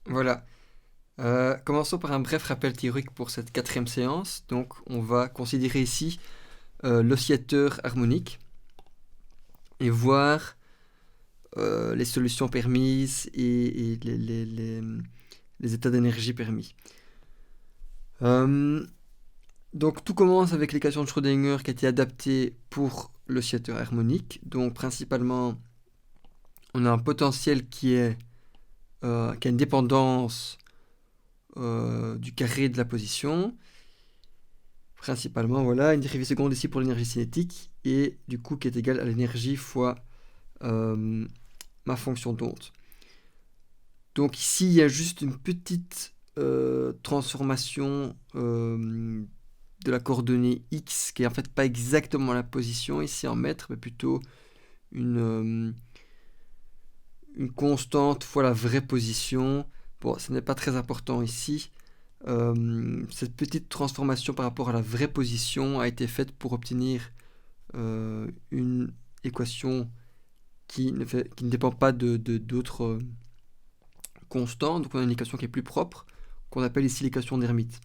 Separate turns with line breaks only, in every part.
Voilà. Commençons par un bref rappel théorique pour cette quatrième séance. Donc, on va considérer ici l'oscillateur harmonique et voir les solutions permises et les états d'énergie permis. Donc, tout commence avec l'équation de Schrödinger qui a été adaptée pour l'oscillateur harmonique. Donc, principalement, on a un potentiel qui a une dépendance du carré de la position. Principalement, voilà, une dérivée seconde ici pour l'énergie cinétique, et du coup qui est égale à l'énergie fois ma fonction d'onde. Donc ici, il y a juste une petite transformation de la coordonnée x, qui est en fait pas exactement la position ici en mètres, mais plutôt une constante fois la vraie position. Bon, ce n'est pas très important ici. Cette petite transformation par rapport à la vraie position a été faite pour obtenir une équation qui ne dépend pas d'autres constants. Donc on a une équation qui est plus propre, qu'on appelle ici l'équation d'Hermite.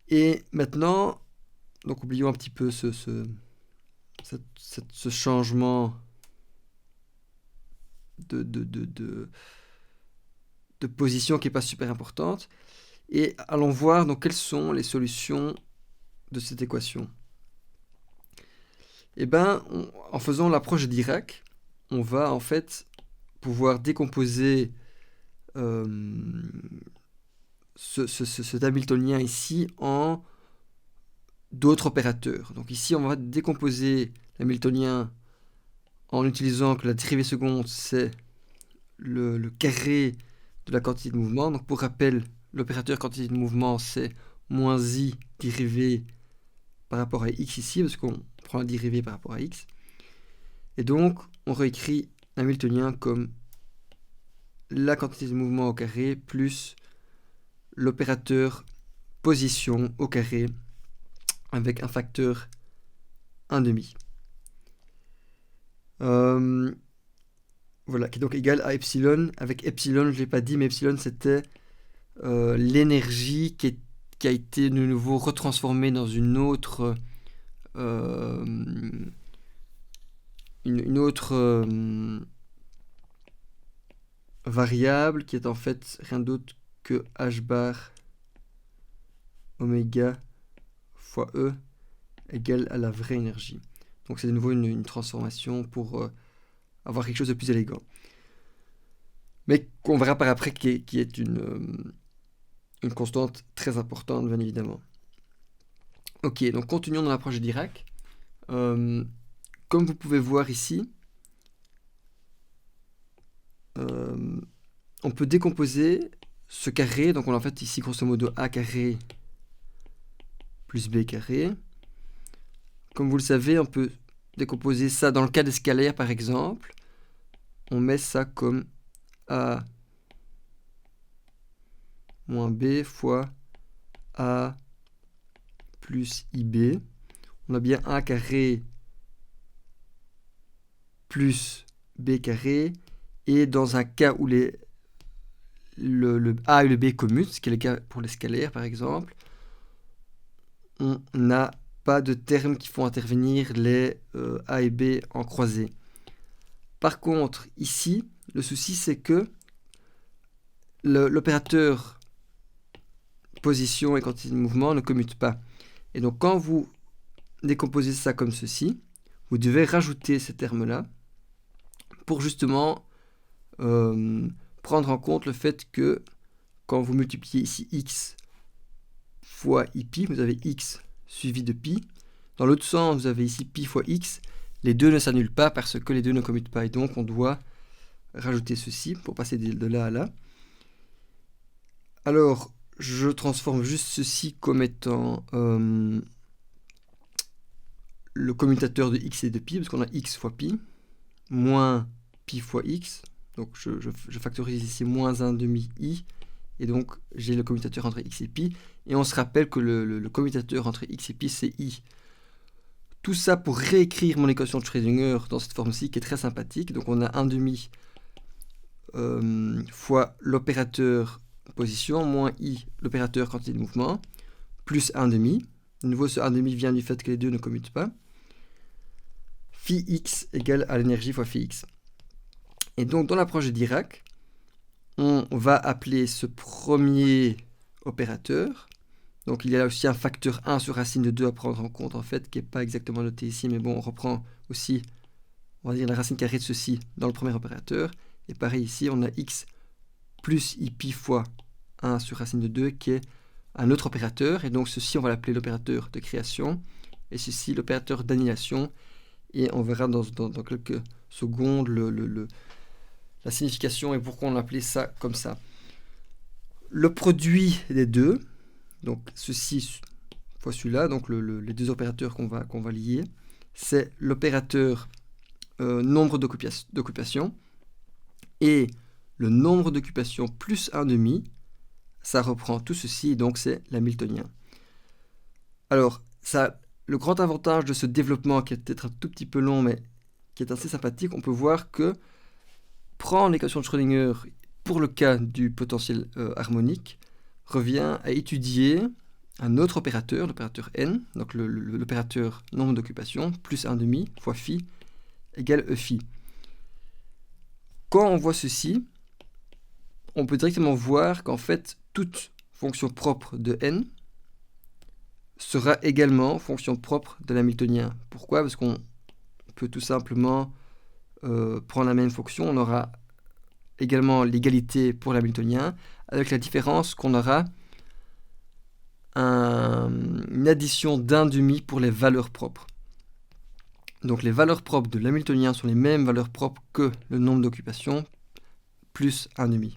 Et maintenant, donc oublions un petit peu ce changement de position qui n'est pas super importante. Et allons voir donc quelles sont les solutions de cette équation. Eh bien, en faisant l'approche de Dirac, on va en fait pouvoir décomposer cet Hamiltonien ici en d'autres opérateurs. Donc ici, on va décomposer l'Hamiltonien en utilisant que la dérivée seconde, c'est le carré de la quantité de mouvement. Donc pour rappel, l'opérateur quantité de mouvement, c'est moins i dérivé par rapport à x ici, parce qu'on prend la dérivée par rapport à x. Et donc, on réécrit l'hamiltonien comme la quantité de mouvement au carré plus l'opérateur position au carré avec un facteur 1,5. Voilà, qui est donc égal à epsilon. Avec epsilon, je ne l'ai pas dit, mais epsilon, c'était l'énergie qui a été de nouveau retransformée dans une autre variable qui est en fait rien d'autre que h bar oméga fois E égale à la vraie énergie. Donc c'est de nouveau une transformation pour avoir quelque chose de plus élégant. Mais qu'on verra par après qui est une constante très importante, bien évidemment. Ok, donc continuons dans l'approche de Dirac. Comme vous pouvez voir ici, on peut décomposer ce carré. Donc on a en fait ici grosso modo a carré plus b carré. Comme vous le savez, on peut décomposer ça dans le cas des scalaires par exemple. On met ça comme a moins b fois a plus ib. On a bien a carré plus b carré. Et dans un cas où le a et le b commutent, ce qui est le cas pour les scalaires par exemple, on n'a pas de termes qui font intervenir les a et b en croisée. Par contre, ici, le souci c'est que l'opérateur position et quantité de mouvement ne commutent pas. Et donc quand vous décomposez ça comme ceci, vous devez rajouter ces termes-là pour justement prendre en compte le fait que quand vous multipliez ici x fois ipi, vous avez x suivi de pi. Dans l'autre sens, vous avez ici pi fois x. Les deux ne s'annulent pas parce que les deux ne commutent pas. Et donc, on doit rajouter ceci pour passer de là à là. Alors, je transforme juste ceci comme étant le commutateur de x et de pi, parce qu'on a x fois pi, moins pi fois x. Donc, je factorise ici moins 1,5 i. Et donc, j'ai le commutateur entre x et pi. Et on se rappelle que le commutateur entre x et pi, c'est i. Tout ça pour réécrire mon équation de Schrödinger dans cette forme-ci, qui est très sympathique. Donc, on a 1,5 fois l'opérateur position moins i, l'opérateur quantité de mouvement, plus 1,5. De nouveau, ce 1,5 vient du fait que les deux ne commutent pas. Phi x égale à l'énergie fois phi x. Et donc, dans l'approche de Dirac, on va appeler ce premier opérateur. Donc, il y a aussi un facteur 1 sur racine de 2 à prendre en compte, en fait, qui n'est pas exactement noté ici, mais bon, on reprend aussi, on va dire, la racine carrée de ceci dans le premier opérateur. Et pareil, ici, on a x plus i pi fois 1 sur racine de 2, qui est un autre opérateur. Et donc, ceci, on va l'appeler l'opérateur de création. Et ceci, l'opérateur d'annihilation. Et on verra dans quelques secondes la signification et pourquoi on appelait ça comme ça. Le produit des deux, donc ceci fois celui-là, donc les deux opérateurs qu'on va lier, c'est l'opérateur nombre d'occupations. Et le nombre d'occupations plus 1,5, ça reprend tout ceci, donc c'est l'hamiltonien. Alors, ça, le grand avantage de ce développement, qui est peut-être un tout petit peu long, mais qui est assez sympathique, on peut voir que prendre l'équation de Schrödinger pour le cas du potentiel harmonique revient à étudier un autre opérateur, l'opérateur n, donc l'opérateur nombre d'occupations, plus 1,5 fois phi égale e phi. Quand on voit ceci, on peut directement voir qu'en fait, toute fonction propre de n sera également fonction propre de l'hamiltonien. Pourquoi? Parce qu'on peut tout simplement prendre la même fonction, on aura également l'égalité pour l'hamiltonien, avec la différence qu'on aura une addition d'1,5 pour les valeurs propres. Donc les valeurs propres de l'hamiltonien sont les mêmes valeurs propres que le nombre d'occupations, plus 1,5.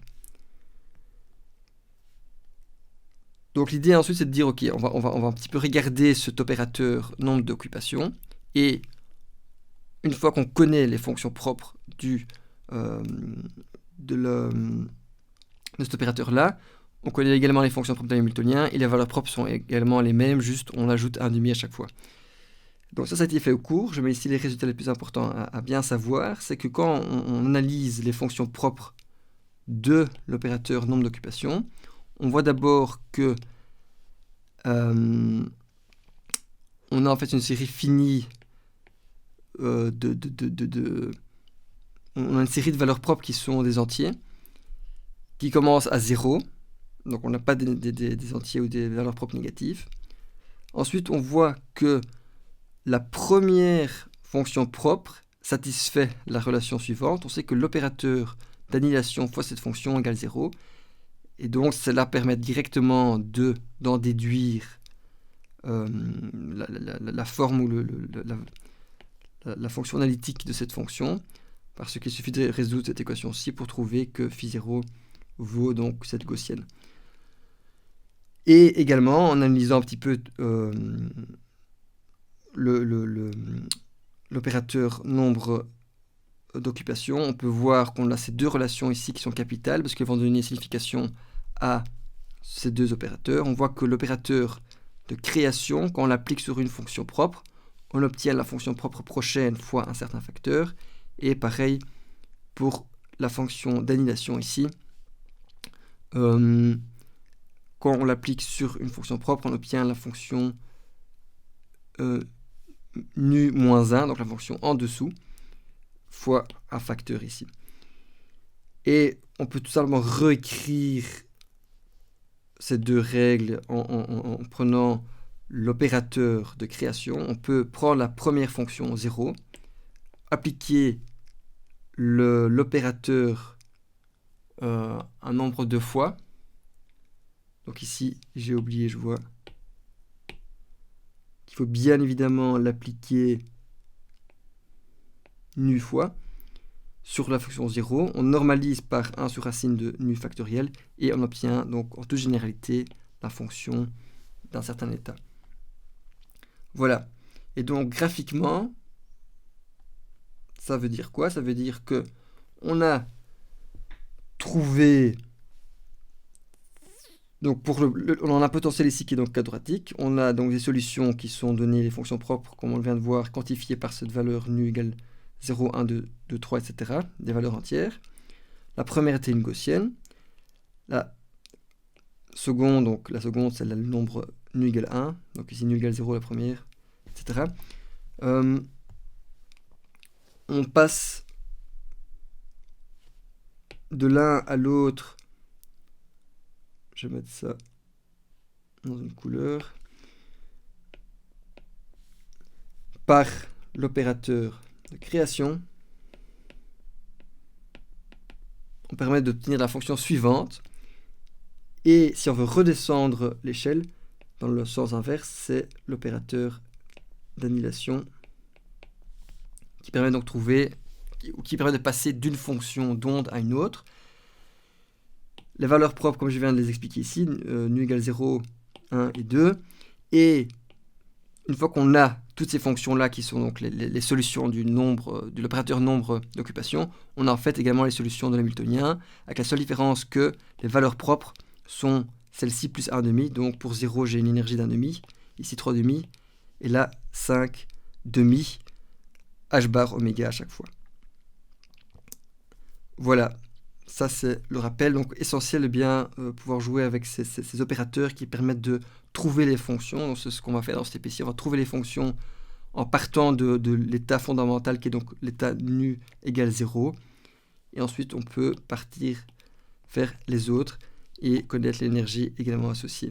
Donc l'idée ensuite c'est de dire, ok, on va un petit peu regarder cet opérateur nombre d'occupations, et une fois qu'on connaît les fonctions propres de cet opérateur-là, on connaît également les fonctions propres de l'hamiltonien, et les valeurs propres sont également les mêmes, juste on ajoute 1,5 à chaque fois. Donc ça a été fait au cours. Je mets ici les résultats les plus importants à bien savoir. C'est que quand on analyse les fonctions propres de l'opérateur nombre d'occupations, on voit d'abord que on a en fait une série finie on a une série de valeurs propres qui sont des entiers, qui commencent à 0. Donc on n'a pas des entiers ou des valeurs propres négatives. Ensuite, on voit que la première fonction propre satisfait la relation suivante. On sait que l'opérateur d'annihilation fois cette fonction égale 0. Et donc, cela permet directement d'en déduire la forme ou la fonction analytique de cette fonction. Parce qu'il suffit de résoudre cette équation-ci pour trouver que phi0 vaut donc cette gaussienne. Et également, en analysant un petit peu l'opérateur nombre d'occupations, on peut voir qu'on a ces deux relations ici qui sont capitales parce qu'elles vont donner signification à ces deux opérateurs. On voit que l'opérateur de création, quand on l'applique sur une fonction propre, on obtient la fonction propre prochaine fois un certain facteur. Et pareil pour la fonction d'annihilation ici. Quand on l'applique sur une fonction propre, on obtient la fonction nu moins 1, donc la fonction en dessous, fois un facteur ici. Et on peut tout simplement réécrire ces deux règles en prenant l'opérateur de création. On peut prendre la première fonction 0, appliquer l'opérateur un nombre de fois. Donc ici, j'ai oublié, je vois qu'il faut bien évidemment l'appliquer nu fois sur la fonction 0. On normalise par 1 sur racine de nu factoriel et on obtient donc en toute généralité la fonction d'un certain état. Voilà. Et donc graphiquement, ça veut dire quoi? Ça veut dire que on a trouvé, donc on a un potentiel ici qui est donc quadratique. On a donc des solutions qui sont données, les fonctions propres, comme on vient de voir, quantifiées par cette valeur nu égale 0, 1, 2, 2, 3, etc. Des valeurs entières. La première était une gaussienne. La seconde, c'est le nombre nu égale 1. Donc ici nu égale 0 la première, etc. On passe de l'un à l'autre. Je vais mettre ça dans une couleur. Par l'opérateur de création. On permet d'obtenir la fonction suivante. Et si on veut redescendre l'échelle, dans le sens inverse, c'est l'opérateur d'annihilation qui permet donc qui permet de passer d'une fonction d'onde à une autre. Les valeurs propres, comme je viens de les expliquer ici, nu égale 0, 1 et 2. Et une fois qu'on a toutes ces fonctions-là qui sont donc les solutions de l'opérateur nombre d'occupation, on a en fait également les solutions de l'hamiltonien, avec la seule différence que les valeurs propres sont celle-ci plus 1,5. Donc pour 0, j'ai une énergie d'1,5, ici 3,5, et là 5,5 h bar oméga à chaque fois. Voilà, ça c'est le rappel. Donc essentiel de bien pouvoir jouer avec ces opérateurs qui permettent de trouver les fonctions. Donc c'est ce qu'on va faire dans cette épisode. On va trouver les fonctions en partant de l'état fondamental qui est donc l'état nu égale 0. Et ensuite on peut partir faire les autres et connaître l'énergie également associée.